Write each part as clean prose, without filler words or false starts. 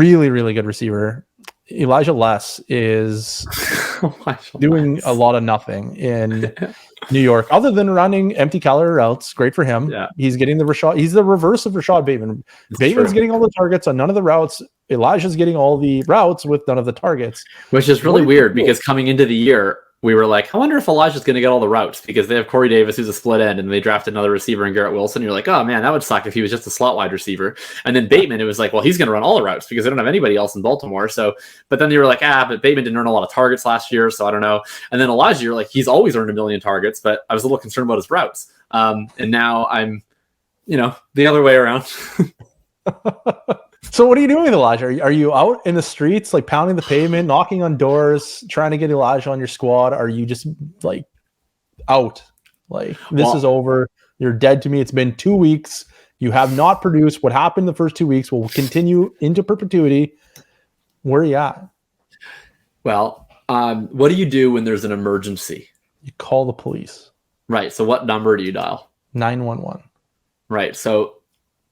really, really good receiver. Elijah Less is doing a lot of nothing in New York, other than running empty calorie routes. Great for him. Yeah. He's getting the Rashad. He's the reverse of Rashad Bateman. Bateman's getting all the targets on none of the routes. Elijah's getting all the routes with none of the targets. Which is really weird because coming into the year, we were like, I wonder if Elijah's going to get all the routes because they have Corey Davis, who's a split end, and they drafted another receiver in Garrett Wilson. You're like, oh man, that would suck if he was just a slot wide receiver. And then Bateman, it was like, well, he's going to run all the routes because they don't have anybody else in Baltimore. So, but then you were like, but Bateman didn't earn a lot of targets last year, so I don't know. And then Elijah, you're like, he's always earned 1 million targets, but I was a little concerned about his routes. And now I'm, the other way around. So what are you doing with Elijah? Are you out in the streets, like pounding the pavement, knocking on doors, trying to get Elijah on your squad? Are you just like out? Like this is over. You're dead to me. It's been 2 weeks. You have not produced. What happened the first 2 weeks will continue into perpetuity. Where are you at? Well, what do you do when there's an emergency? You call the police. Right. So what number do you dial? 911. Right. So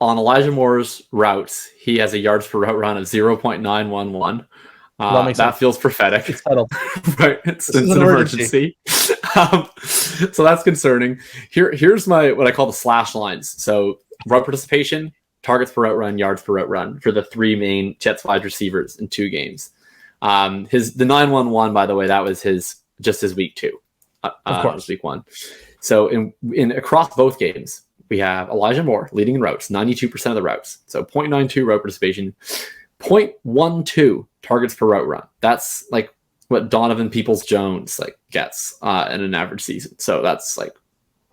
on Elijah Moore's routes, he has a yards per route run of 0.911. That feels prophetic. It's settled. Right. It's an emergency. So that's concerning. Here's what I call the slash lines. So route participation, targets per route run, yards per route run for the three main Jets wide receivers in 2 games. The 911, by the way, that was his week 2. Of course. Week 1. So in across both games, we have Elijah Moore leading in routes, 92% of the routes. So 0.92 route participation, 0.12 targets per route run. That's like what Donovan Peoples-Jones gets in an average season. So that's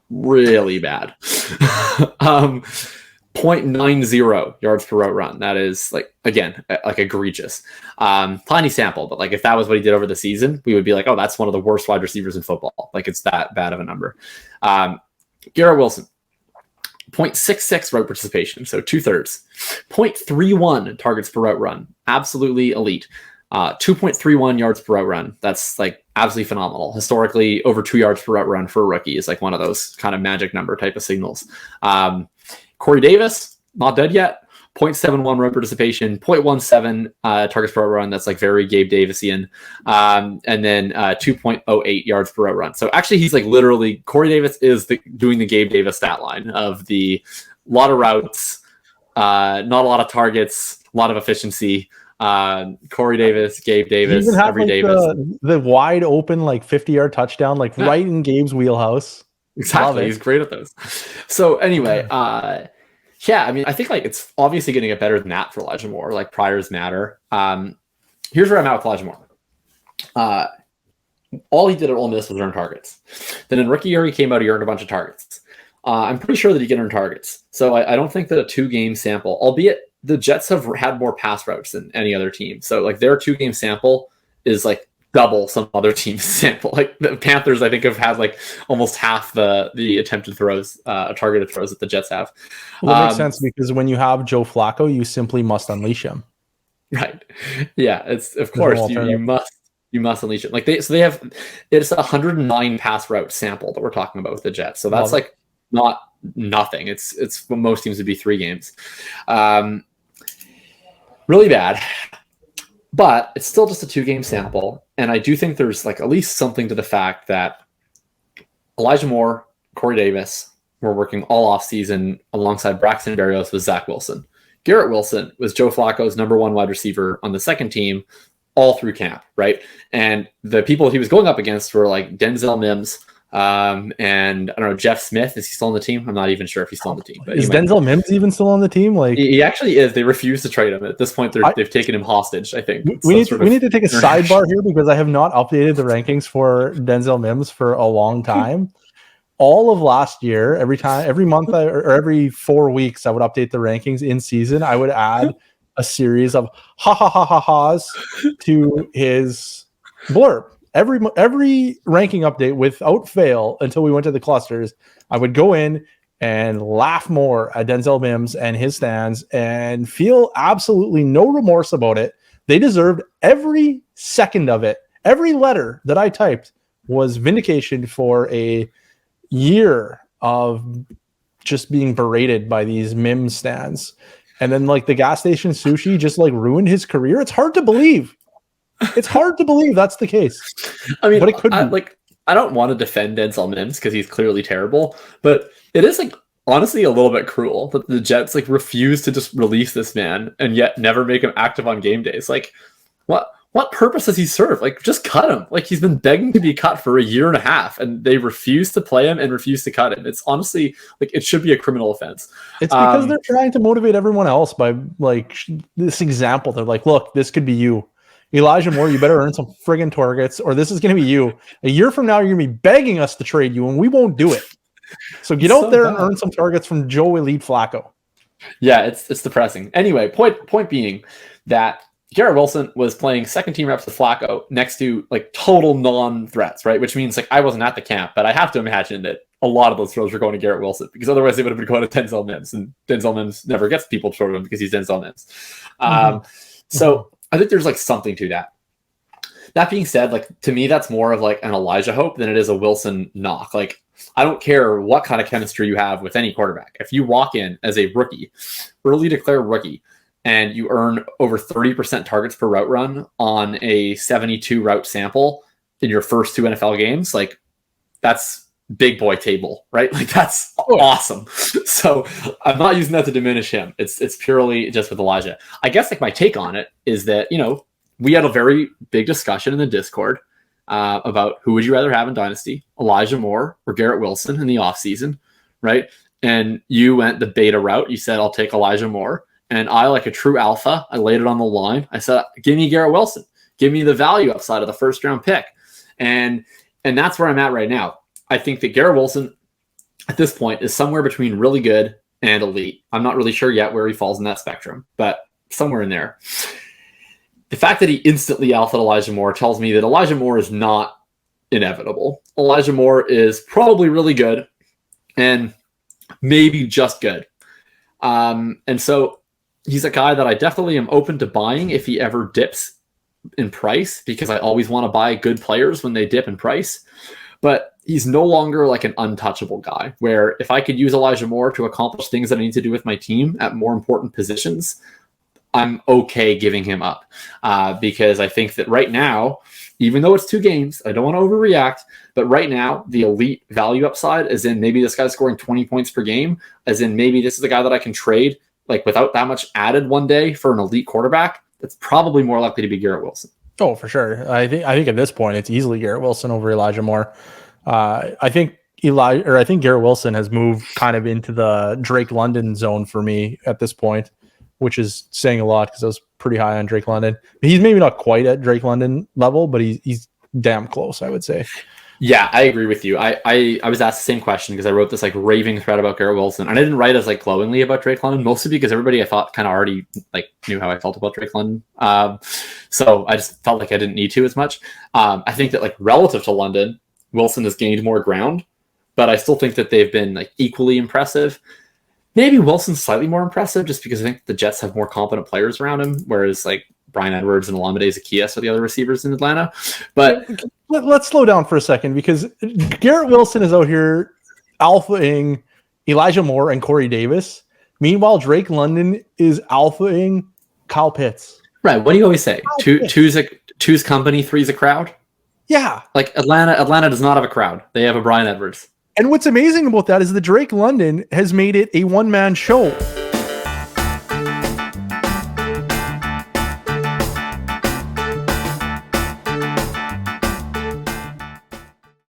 really bad. 0.90 yards per route run. That is egregious. Tiny sample, but if that was what he did over the season, we would be like, oh, that's one of the worst wide receivers in football. It's that bad of a number. Garrett Wilson, 0.66 route participation, so 2/3. 0.31 targets per route run, absolutely elite. 2.31 yards per route run. That's absolutely phenomenal. Historically, over 2 yards per route run for a rookie is one of those kind of magic number type of signals. Corey Davis, not dead yet. 0.71 route participation, 0.17 targets per route run. That's very Gabe Davisian. And then 2.08 yards per route run. So actually, he's literally Corey Davis is doing the Gabe Davis stat line of the lot of routes, not a lot of targets, a lot of efficiency. Corey Davis, Gabe Davis, every Davis. The wide open 50-yard touchdown, right in Gabe's wheelhouse. Exactly, he's great at those. So anyway, yeah, I mean, I think it's obviously going to get better than that for Elijah Moore. Priors matter. Here's where I'm at with Elijah Moore. All he did at Ole Miss was earn targets. Then in rookie year, he came out, he earned a bunch of targets. I'm pretty sure that he can earn targets. So I don't think that a 2-game sample, albeit the Jets have had more pass routes than any other team. So their 2-game sample is double some other team's sample. The Panthers, I think, have had almost half the attempted throws, targeted throws that the Jets have. Well, that makes sense because when you have Joe Flacco, you simply must unleash him. Right. Yeah. It's of course you must unleash him. They have it's 109 pass route sample that we're talking about with the Jets. So that's not nothing. It's what most teams would be 3 games. Really bad. But it's still just a 2-game sample. And I do think there's at least something to the fact that Elijah Moore, Corey Davis were working all off season alongside Braxton Berrios with Zach Wilson. Garrett Wilson was Joe Flacco's number 1 wide receiver on the second team all through camp, right? And the people he was going up against were Denzel Mims, and I don't know, Jeff Smith. Is he still on the team? I'm not even sure if he's still on the team. But is Denzel Mims even still on the team? He actually is. They refuse to trade him at this point. They've taken him hostage. I think we need to take a sidebar here because I have not updated the rankings for Denzel Mims for a long time. All of last year, every month or every 4 weeks, I would update the rankings in season. I would add a series of ha-ha-ha-ha-has to his blurb. Every ranking update without fail until we went to the clusters, I would go in and laugh more at Denzel Mims and his stands and feel absolutely no remorse about it. They deserved every second of it. Every letter that I typed was vindication for a year of just being berated by these Mims stands. and then like the gas station sushi just like ruined his career. It's hard to believe. It's hard to believe that's the case. I mean, but it could be. I don't want to defend Denzel Mims because he's clearly terrible, but it is like honestly a little bit cruel that the Jets like refuse to just release this man and yet never make him active on game days. Like, what purpose does he serve? Like, just cut him. Like, he's been begging to be cut for a year and a half, and they refuse to play him and refuse to cut him. It's honestly like it should be a criminal offense. It's because they're trying to motivate everyone else by like this example. They're like, look, this could be you. Elijah Moore, you better earn some friggin' targets, or this is going to be you. A year from now, you're going to be begging us to trade you, and we won't do it. So get out there and earn some targets from Joe Elite Flacco. Yeah, it's depressing. Anyway, point being that Garrett Wilson was playing second team reps with Flacco next to like total non-threats, right? Which means like I wasn't at the camp, but I have to imagine that a lot of those throws were going to Garrett Wilson because otherwise they would have been going to Denzel Mims, and Denzel Mims never gets people to throw to him because he's Denzel Mims. So I think there's like something to that. That being said, like to me, that's more of like an Elijah hope than it is a Wilson knock. Like I don't care what kind of chemistry you have with any quarterback. If you walk in as a rookie, early declared rookie, and you earn over 30% targets per route run on a 72 route sample in your first 2 NFL games, like that's big boy table, right? Like that's awesome. So I'm not using that to diminish him. It's purely just with Elijah. I guess like my take on it is that, you know, we had a very big discussion in the Discord about who would you rather have in Dynasty, Elijah Moore or Garrett Wilson in the offseason, right? And you went the beta route. You said, I'll take Elijah Moore. And I, like a true alpha, I laid it on the line. I said, give me Garrett Wilson. Give me the value upside of the first round pick. And that's where I'm at right now. I think that Garrett Wilson at this point is somewhere between really good and elite. I'm not really sure yet where he falls in that spectrum, but somewhere in there. The fact that he instantly alphaed Elijah Moore tells me that Elijah Moore is not inevitable. Elijah Moore is probably really good and maybe just good. And so he's a guy that I definitely am open to buying if he ever dips in price, because I always want to buy good players when they dip in price. But he's no longer like an untouchable guy, where if I could use Elijah Moore to accomplish things that I need to do with my team at more important positions, I'm okay giving him up. Because I think that right now, even though it's 2 games, I don't want to overreact, but right now, the elite value upside is in maybe this guy's scoring 20 points per game, as in maybe this is a guy that I can trade like without that much added one day for an elite quarterback. That's probably more likely to be Garrett Wilson. Oh, for sure. I think at this point it's easily Garrett Wilson over Elijah Moore. I think Garrett Wilson has moved kind of into the Drake London zone for me at this point, which is saying a lot because I was pretty high on Drake London. He's maybe not quite at Drake London level, but he's damn close, I would say. Yeah, I agree with you. I was asked the same question because I wrote this like raving thread about Garrett Wilson, and I didn't write as like glowingly about Drake London, mostly because everybody I thought kind of already like knew how I felt about Drake London. So I just felt like I didn't need to as much. I think that like relative to London, Wilson has gained more ground, but I still think that they've been like equally impressive. Maybe Wilson's slightly more impressive just because I think the Jets have more competent players around him, whereas like Bryan Edwards and Olamide Zaccheaus are the other receivers in Atlanta. But let's slow down for a second, because Garrett Wilson is out here alphaing Elijah Moore and Corey Davis. Meanwhile, Drake London is alphaing Kyle Pitts. Right. What do you always say? Two's company, three's a crowd. Yeah. Like Atlanta does not have a crowd. They have a Bryan Edwards. And what's amazing about that is that Drake London has made it a one-man show.